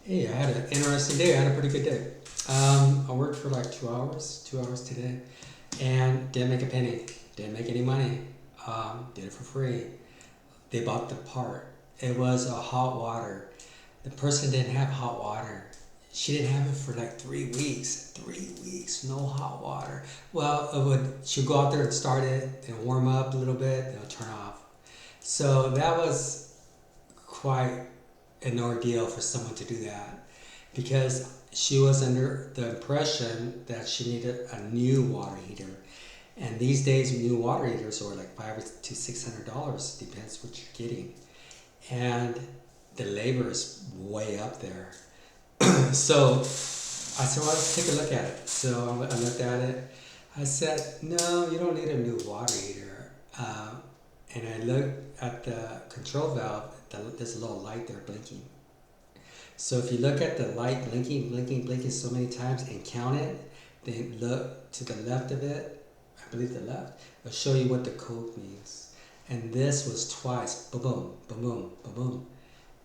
Hey, I had an interesting day. I had a pretty good day. I worked for like 2 hours today, and didn't make a penny. Didn't make any money. Did it for free. They bought the part. It was a hot water. The person didn't have hot water. She didn't have it for like 3 weeks. 3 weeks, no hot water. Well, it would. She'd go out there and start it and warm up a little bit. Then it would turn off. So that was quite an ordeal for someone to do that because she was under the impression that she needed a new water heater. And these days, new water heaters are like $500 to $600, depends what you're getting. And the labor is way up there. So I said, well, let's take a look at it. So I looked at it. I said, no, you don't need a new water heater. And I looked at the control valve. There's a little light there blinking. So if you look at the light blinking, blinking, blinking so many times and count it, then look to the left of it, I believe the left, it'll show you what the code means. And this was twice, boom, boom, boom, boom, boom, boom.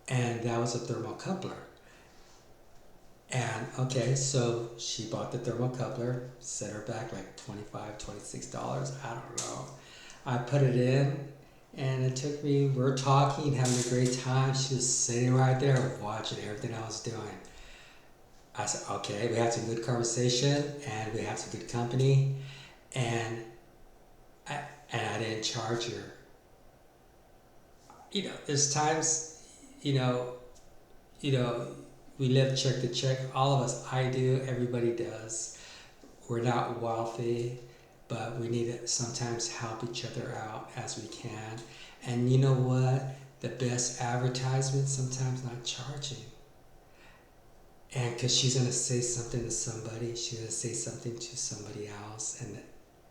And that was a thermocoupler. And okay, so she bought the thermocoupler, set her back like $25, $26, I don't know. I put it in, and it took me, we're talking, having a great time. She was sitting right there watching everything I was doing. I said, okay, we had some good conversation, and we had some good company, and I didn't charge her. There's times, you know, you know, we live check to check. All of us, I do, everybody does. We're not wealthy, but we need to sometimes help each other out as we can. And you know what? The best advertisement sometimes not charging. And because she's gonna say something to somebody, she's gonna say something to somebody else,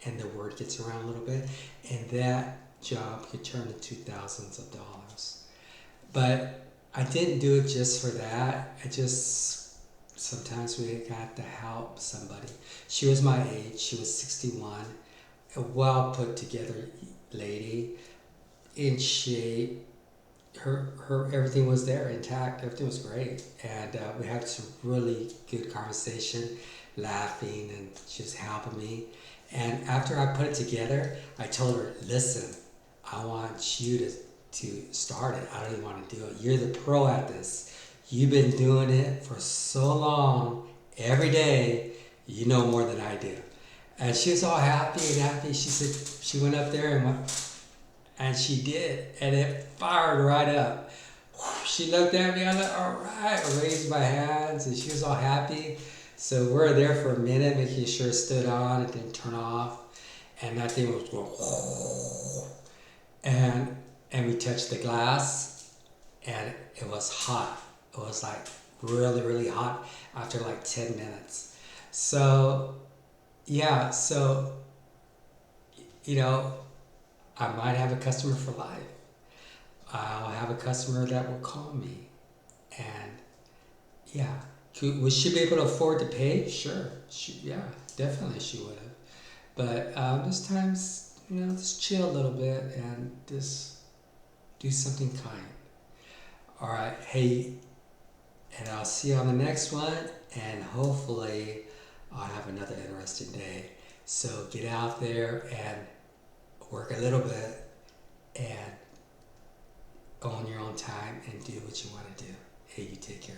and the word gets around a little bit, and that job could turn into thousands of dollars. But I didn't do it just for that. I just sometimes we got to help somebody. She was my age. She was 61, a well put together lady, in shape. Her everything was there intact. Everything was great, and we had some really good conversation, laughing, and she was helping me. And after I put it together, I told her, "Listen, I want you to start it. I don't even want to do it. You're the pro at this. You've been doing it for so long, every day. You know more than I do." And she was all happy and happy. She said she went up there and and she did, and it fired right up. She looked at me. I was like, "All right." I raised my hands, and she was all happy. So we're there for a minute, making sure it stood on, it didn't turn off, and that thing was going, and we touched the glass, and it was hot. It was like really, really hot after like 10 minutes. So yeah, so you know, I might have a customer for life. I'll have a customer that will call me, and yeah, would she be able to afford to pay? Sure, yeah, definitely she would have. But there's times, just chill a little bit and just do something kind. All right, hey, and I'll see you on the next one, and hopefully I'll have another interesting day. So get out there and work a little bit and own your own time and do what you want to do. Hey, you take care.